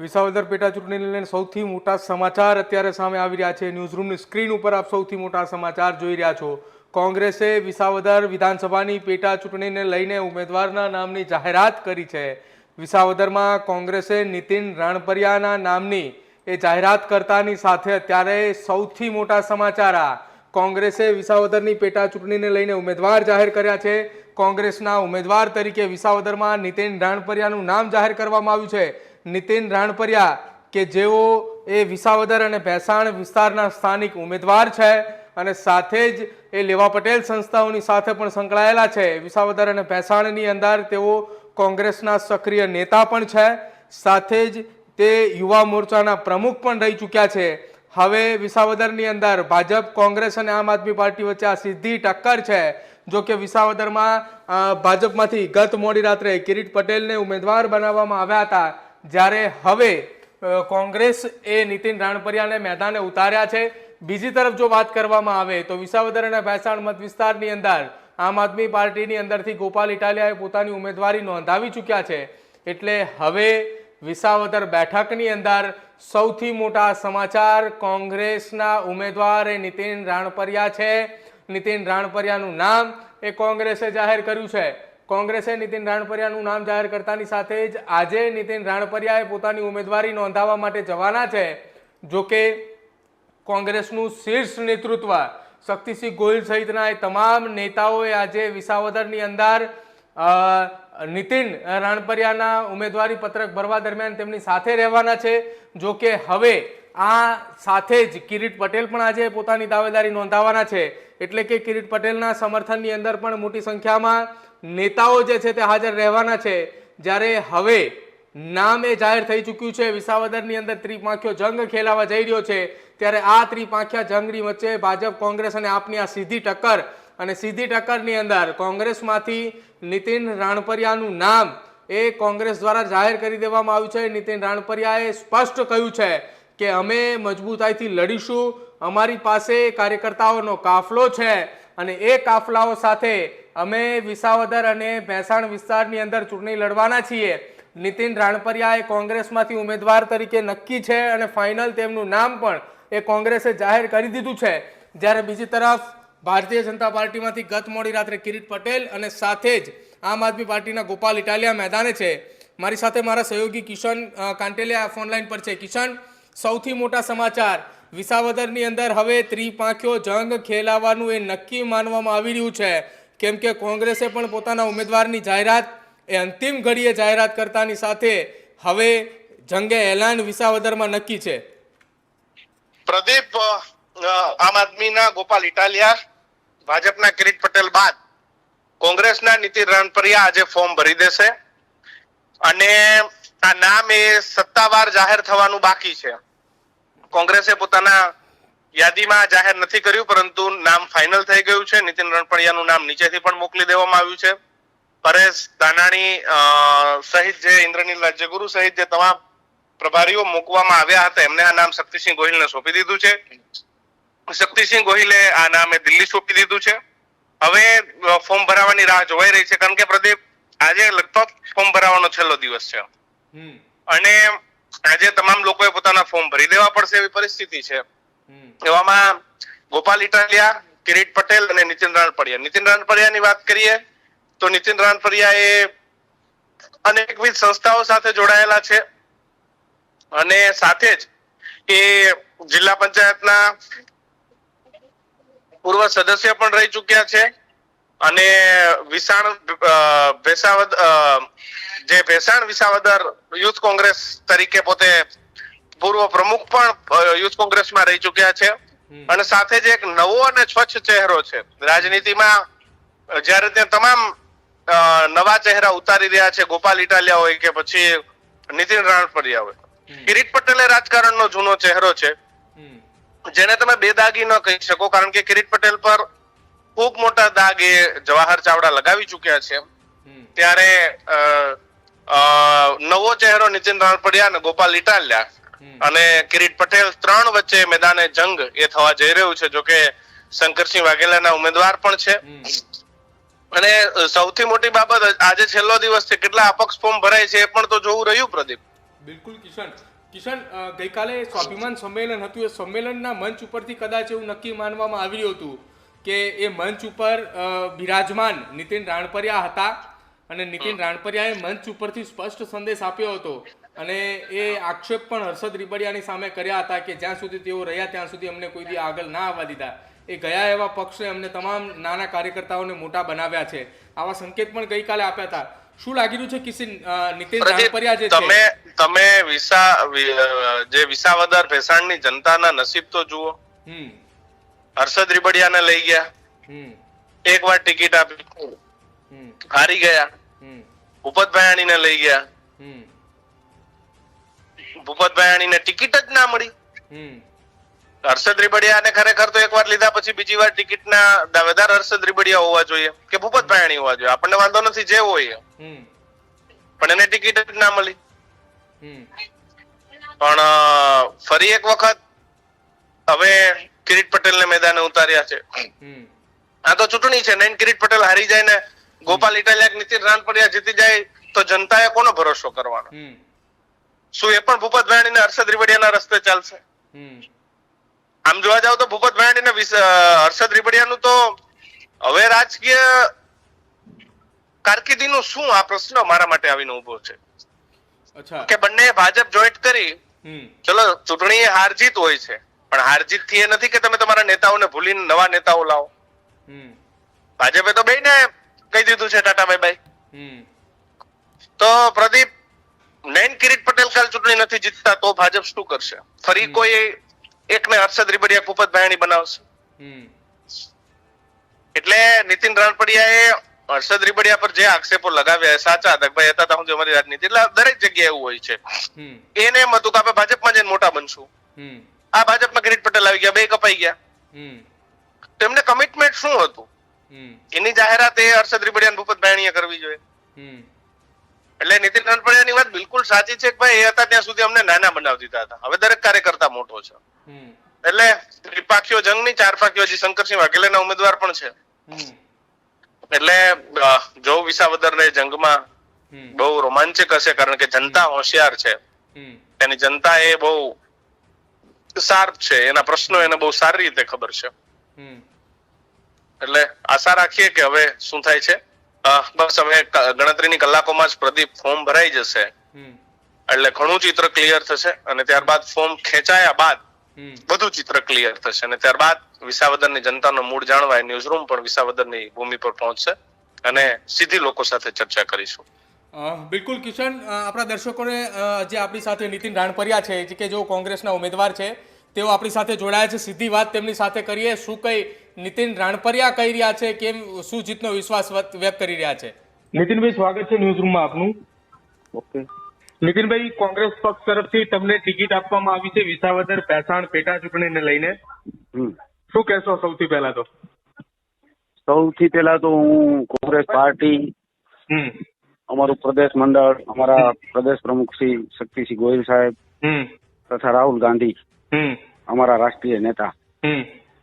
વિસાવદર પેટા ચૂંટણીને લઈને સૌથી મોટા સમાચાર અત્યારે સામે આવી રહ્યા છે। ન્યૂઝરૂમની સ્ક્રીન ઉપર આપ સૌથી મોટા સમાચાર જોઈ રહ્યા છો। કોંગ્રેસે વિસાવદર વિધાનસભાની પેટા ચૂંટણીને લઈને ઉમેદવારના નામની જાહેરાત કરી છે। વિસાવદરમાં કોંગ્રેસે નીતિન રાણપરિયાના નામની એ જાહેરાત કરતાની સાથે અત્યારે સૌથી મોટા સમાચાર આ કોંગ્રેસે વિસાવદરની પેટા ચૂંટણીને લઈને ઉમેદવાર જાહેર કર્યા છે। કોંગ્રેસના ઉમેદવાર તરીકે વિસાવદરમાં નીતિન રાણપરિયાનું નામ જાહેર કરવામાં આવ્યું છે। નીતિન રાણપરિયા કે જેઓ એ વિસાવદર અને ભેસાણ વિસ્તારના સ્થાનિક ઉમેદવાર છે અને સાથે જ એ લેવા પટેલ સંસ્થાઓની સાથે પણ સંકળાયેલા છે। વિસાવદર અને ભેસાણની અંદર તેઓ કોંગ્રેસના સક્રિય નેતા પણ છે, સાથે જ તે યુવા મોરચાના પ્રમુખ પણ રહી ચૂક્યા છે। હવે વિસાવદરની અંદર ભાજપ, કોંગ્રેસ અને આમ આદમી પાર્ટી વચ્ચે આ સીધી ટક્કર છે। જો કે વિસાવદરમાં ભાજપમાંથી ગત મોડી રાત્રે કિરીટ પટેલને ઉમેદવાર બનાવવામાં આવ્યા હતા, જ્યારે હવે કોંગ્રેસ એ નીતિન રાણપરિયાને મેદાને ઉતાર્યા છે। બીજી તરફ જો વાત કરવામાં આવે તો વિસાવદર અને ભેસાણ મત વિસ્તારની અંદર આમ આદમી પાર્ટીની અંદરથી ગોપાલ ઇટાલિયાએ પોતાની ઉમેદવારી નોંધાવી ચૂક્યા છે। એટલે હવે વિસાવદર બેઠકની અંદર સૌથી મોટા સમાચાર કોંગ્રેસના ઉમેદવાર એ નીતિન રાણપરિયા છે। નીતિન રાણપરિયાનું નામ એ કોંગ્રેસે જાહેર કર્યું છે। કોંગ્રેસે નીતિન રાણપરિયાનું નામ જાહેર કરતાની સાથે જ આજે નીતિન રાણપરિયાએ પોતાની ઉમેદવારી નોંધાવવા માટે જવાના છે। જો કે કોંગ્રેસનું શીર્ષ નેતૃત્વ શક્તિસિંહ ગોહિલ સહિતના એ તમામ નેતાઓએ આજે વિસાવદરની અંદર નીતિન રાણપરિયાના ઉમેદવારી પત્રક ભરવા દરમિયાન તેમની સાથે રહેવાના છે। જો કે હવે આ સાથે જ કિરીટ પટેલ પણ આજે પોતાની દાવેદારી નોંધાવવાના છે। એટલે કે કિરીટ પટેલના સમર્થનની અંદર પણ મોટી સંખ્યામાં નેતાઓ જે છે તે હાજર રહેવાના છે। જ્યારે હવે નામ એ જાહેર થઈ ચૂક્યું છે, વિસાવદરની અંદર ત્રિપાંખ્યો જંગ ખેલાવા જઈ રહ્યો છે, ત્યારે આ ત્રિપાંખ્યા જંગની વચ્ચે ભાજપ, કોંગ્રેસ અને આપની આ સીધી ટક્કર, અને સીધી ટક્કરની અંદર કોંગ્રેસમાંથી નીતિન રાણપરિયાનું નામ એ કોંગ્રેસ દ્વારા જાહેર કરી દેવામાં આવ્યું છે। નીતિન રાણપરિયાએ સ્પષ્ટ કહ્યું છે કે અમે મજબૂતાઈથી લડીશું, અમારી પાસે કાર્યકર્તાઓનો કાફલો છે અને એ કાફલાઓ સાથે અમે વિસાવદર અને ભેસાણ વિસ્તારની અંદર ચૂંટણી લડવાના છીએ। નીતિન રાણપરિયા એ કોંગ્રેસમાંથી ઉમેદવાર તરીકે નક્કી છે અને ફાઇનલ તેમનું નામ પણ એ કોંગ્રેસે જાહેર કરી દીધું છે। જ્યારે બીજી તરફ ભારતીય જનતા પાર્ટીમાંથી ગત મોડી રાત્રે કિરીટ પટેલ અને સાથે જ આમ આદમી પાર્ટીના ગોપાલ ઇટાલિયા મેદાને છે। મારી સાથે મારા સહયોગી કિશન કાંટેલિયા ફોનલાઈન પર છે। કિશન, સૌથી મોટા સમાચાર વિસાવદરની અંદર હવે ત્રિપાંખ્યો જંગ ખેલાવાનું એ નક્કી માનવામાં આવી રહ્યું છે, કેમ કે કોંગ્રેસે પણ પોતાના ઉમેદવારની જાહેરાત એ અંતિમ ઘડીએ જાહેરાત કરતાની સાથે હવે જંગે એલાન વિસાવદરમાં નક્કી છે। પ્રદીપ, આમ આદમીના ગોપાલ ઇટાલિયા, ભાજપના કિરીટ પટેલ બાદ કોંગ્રેસના નીતિન રાણપરિયા આજે ફોર્મ ભરી દેશે અને આ નામ એ સત્તાવાર જાહેર થવાનું બાકી છે। કોંગ્રેસે પોતાના યાદીમાં જાહેર નથી કર્યું, પરંતુ નામ ફાઇનલ થઈ ગયું છે। નીતિન રાણપરિયાનું નામ નીચેથી પણ મોકલી દેવામાં આવ્યું છે। પરેશ ધાનાણી સહિત જે ઇન્દ્રનીલ રાજ્યગુરુ સહિત જે તમામ પ્રભારીઓ મૂકવામાં આવ્યા હતા, એમને આ નામ શક્તિસિંહ ગોહિલને સોંપી દીધું છે। શક્તિસિંહ ગોહિલે આ નામે દિલ્હી સોંપી દીધું છે। હવે ફોર્મ ભરાવાની રાહ જોવાઈ રહી છે, કારણ કે પ્રદીપ આજે લગભગ ફોર્મ ભરાવાનો છેલ્લો દિવસ છે અને આજે તમામ લોકોએ પોતાના ફોર્મ ભરી દેવા પડશે એવી પરિસ્થિતિ છે। એવામાં ગોપાલ ઇટાલિયા, કિરીટ પટેલ અને નીતિન રાણપરિયા। નીતિન રાણપરિયાની વાત કરીએ તો નીતિન રાણપરિયા એ અનેકવિધ સંસ્થાઓ સાથે જોડાયેલા છે અને સાથે જ એ જિલ્લા પંચાયતના પૂર્વ સદસ્ય પણ રહી ચૂક્યા છે અને ભેસાણ વિસાવદર યુથ કોંગ્રેસ તરીકે પોતે પૂર્વ પ્રમુખ પણ યુથ કોંગ્રેસમાં રહી ચૂક્યા છે અને સાથે જ એક નવો અને સ્વચ્છ ચહેરો છે રાજનીતિમાં। જ્યારે ત્યાં તમામ નવા ચહેરા ઉતારી રહ્યા છે, ગોપાલ ઇટાલિયા હોય કે પછી નીતિન રાણપરિયા હોય। કિરીટ પટેલ રાજકારણનો જૂનો ચહેરો છે, જેને તમે બેદાગી ન કહી શકો, કારણ કે કિરીટ પટેલ પર ખૂબ મોટા દાગ એ જવાહર ચાવડા લગાવી ચૂક્યા છે। ત્યારે નવો ચહેરો નીતિન રાણપરિયા અને ગોપાલ ઇટાલિયા અને કિરીટ પટેલ ત્રણ વચ્ચે મેદાને જંગ એ થવા જઈ રહ્યું છે। જો કે શંકરસિંહ વાઘેલાના ઉમેદવાર પણ છે અને સૌથી મોટી બાબત આજે છેલ્લો દિવસ છે, કેટલા અપક્ષ ફોર્મ ભરાય છે એ પણ તો જોવું રહ્યું પ્રદીપ। બિલકુલ કિશન, ગઈકાલે સ્વાભિમાન સંમેલન હતું. એ સંમેલનના મંચ ઉપરથી કદાચ એવું નક્કી માનવામાં આવ્યું હતું કે એ મંચ ઉપર બિરાજમાન નીતિન રાણપરિયા હતા અને નીતિન રાણપરિયાએ મંચ ઉપરથી સ્પષ્ટ સંદેશ આપ્યો હતો અને એ આક્ષેપ પણ હર્ષદ રીબડિયાની સામે કર્યા હતા કે જ્યાં સુધી તેઓ રહ્યા ત્યાં સુધી અમને કોઈ દી આગળ ના આવવા દીધા. એ ગયા એવા પક્ષે અમને તમામ નાના કાર્યકર્તાઓને મોટા બનાવ્યા છે, આવા સંકેત પણ ગઈકાલે આપ્યા હતા. શું લાગી રહ્યું છે કિશન, નીતિન રાણપરિયા જે તમે જે વિસાવદર ભેસાણની જનતાના નસીબ તો જુઓ. હર્ષદ રીબડિયાને લઈ ગયા, એક વાર ટિકિટ આપી, હારી ગયા. ભૂપત ભાયાણીને લઈ ગયા, ભૂપત ભાયાણીને ટિકિટ જ ના મળી. હર્ષદ રીબડિયાને ખરેખર તો એકવાર લીધા પછી બીજી વાર ટિકિટના દાવેદાર હર્ષદ રીબડિયા હોવા જોઈએ કે ભૂપત ભાયાણી હોવા જોઈએ, આપણને વાંધો નથી જે હોય, પણ એને ટિકિટ જ ના મળી. પણ ફરી એક વખત હવે કિરીટ પટેલને મેદાને ઉતાર્યા છે. આ તો ચૂંટણી છે, નૈન કિરીટ પટેલ હારી જાય ને ગોપાલ ઇટાલિયા નીતિન રાણપરિયા જીતી જાય તો જનતાએ કોનો ભરોસો કરવાનો? શું એ પણ ભૂપત ભાયાણી ને હર્ષદ રીબડિયાના રસ્તે ચાલશે? આમ જોવા જાવ તો ભૂપત ભાયાણી ને હર્ષદ રીબડિયાનું તો હવે રાજકીય કારકિર્દીનું શું, આ પ્રશ્ન મારા માટે આવીને ઉભો છે કે બંને ભાજપ જોઈન્ટ કરી. ચલો ચૂંટણી હાર જીત હોય છે, પણ હાર જીત થી એ નથી કે તમે તમારા નેતાઓને ભૂલીને નવા નેતાઓ લાવો. ભાજપે તો બેને કહી દીધું છે ટાટા બાય બાય. તો પ્રદીપ, નૈન કિરીટ પટેલ કાલ ચૂંટણી નથી જીતતા તો ભાજપ શું કરશે? ફરી કોઈ એકને હર્ષદ રીબડિયા ભૂપત ભાયાણી બનાવશે. એટલે નીતિન રાણપરિયાએ હર્ષદ રીબડિયા પર જે આક્ષેપો લગાવ્યા સાચા હતા, ભાઈ હતા હું અમારી રાજનીતિ, એટલે દરેક જગ્યાએ એવું હોય છે. એને એમ હતું કે આપણે ભાજપમાં જઈને મોટા બનશું. આ ભાજપમાં કિરીટ પટેલ આવી ગયા, બે કપાઈ ગયા. તો એમને કમિટમેન્ટ શું હતું? એની જાહેરાત એ હર્ષદ રીબડિયા ભૂપત ભાયાણીએ કરવી જોઈએ. એટલે નીતિન રાણપરિયાની વાત બિલકુલ સાચી છે કે ભાઈ એ હતા ત્યાં સુધી અમને નાના બનાવી દીધા હતા, હવે દરેક કાર્યકર્તા મોટો છે. એટલે ત્રિપાખીઓ જંગ ની, ચાર પાખીઓ હજી શંકરસિંહ વાઘેલાના ઉમેદવાર પણ છે. એટલે જો વિસાવદર ને જંગમાં બહુ રોમાંચક હશે, કારણ કે જનતા હોશિયાર છે, એની જનતા એ બહુ શાર્પ છે, એના પ્રશ્નો એને બહુ સારી રીતે ખબર છે. એટલે આશા રાખીએ કે હવે શું થાય છે. બસ હવે ગણતરીની કલાકોમાં જ પ્રદીપ ફોર્મ ભરાઈ જશે એટલે ઘણું ચિત્ર ક્લિયર થશે, અને ત્યારબાદ ફોર્મ ખેંચાયા બાદ બધું ચિત્ર ક્લિયર થશે, અને ત્યારબાદ વિસાવદરની જનતાનો મૂડ જાણવા ન્યૂઝ રૂમ પણ વિસાવદરની ભૂમિ પર પહોંચશે અને સીધી લોકો સાથે ચર્ચા કરીશું. બિલકુલ કિશન, આપણા દર્શકોને જે આપણી સાથે નીતિન રાણપરિયા છે કે જો કોંગ્રેસના ઉમેદવાર છે તેઓ આપણી સાથે જોડાયા છે, સીધી વાત તેમની સાથે કરીએ. શું કઈ નીતિન રાણપરિયા કહી રહ્યા છે, કેમ શું જીતનો વિશ્વાસ વ્યક્ત કરી રહ્યા છે? નીતિનભાઈ, સ્વાગત છે ન્યૂઝ રૂમમાં આપનું. ઓકે નીતિનભાઈ, કોંગ્રેસ પક્ષ તરફથી તમને ટિકિટ આપવામાં આવી છે વિસાવદર ભેસાણ પેટા ચૂંટણીને લઈને, શું કહેશો? સૌથી પહેલા તો હું કોંગ્રેસ પાર્ટી, અમારું પ્રદેશ મંડળ, અમારા પ્રદેશ પ્રમુખ શ્રી શક્તિસિંહ ગોહિલ સાહેબ તથા રાહુલ ગાંધી, અમારા રાષ્ટ્રીય નેતા,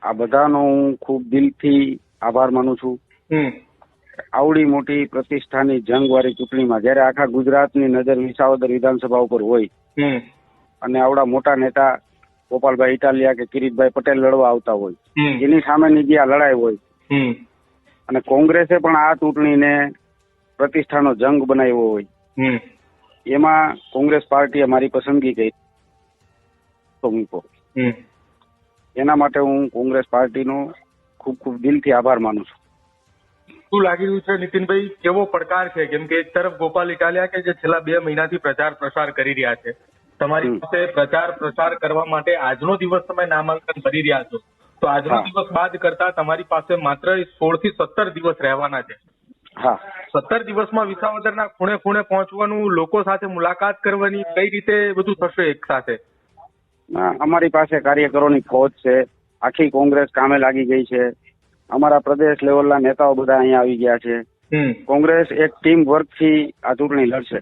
આ બધાનો હું ખૂબ દિલથી આભાર માનું છું. આવડી મોટી પ્રતિષ્ઠાની જંગવાળી ચૂંટણીમાં જયારે આખા ગુજરાતની નજર વિસાવદર વિધાનસભા ઉપર હોય અને આવડા મોટા નેતા ગોપાલભાઈ ઇટાલિયા કે કિરીટભાઈ પટેલ લડવા આવતા હોય, એની સામેની જે આ લડાઈ હોય, અને કોંગ્રેસે પણ આ ચૂંટણીને પ્રતિષ્ઠાનો જંગ બનાવ્યો હોય, એમાં કોંગ્રેસ પાર્ટીએ મારી પસંદગી કરી તો મૂકો. એના માટે હું કોંગ્રેસ પાર્ટીનો ખૂબ ખૂબ દિલથી આભાર માનું છું. શું લાગી રહ્યું છે નીતિનભાઈ, કેવો પડકાર છે? કેમ કે એક તરફ ગોપાલ ઇટાલિયા કે જે છેલ્લા 2 મહિનાથી પ્રચાર પ્રસાર કરી રહ્યા છે, તમારી પાસે પ્રચાર પ્રસાર કરવા માટે આજનો દિવસ તમે નામાંકન કરી રહ્યા છો, તો આજનો દિવસ બાદ કરતા તમારી પાસે માત્ર 16 થી 17 દિવસ રહેવાના છે. 17 દિવસમાં વિસાવદરના ખૂણે ખૂણે પહોંચવાનું, લોકો સાથે મુલાકાત કરવાની, કઈ રીતે બધું થશે એક સાથે? અમારી પાસે કાર્યકરોની ફોજ છે, આખી કોંગ્રેસ કામે લાગી ગઈ છે, અમારા પ્રદેશ લેવલના નેતાઓ બધા અહીંયા આવી ગયા છે. કોંગ્રેસ એક ટીમ વર્કથી આ ચૂંટણી લડશે.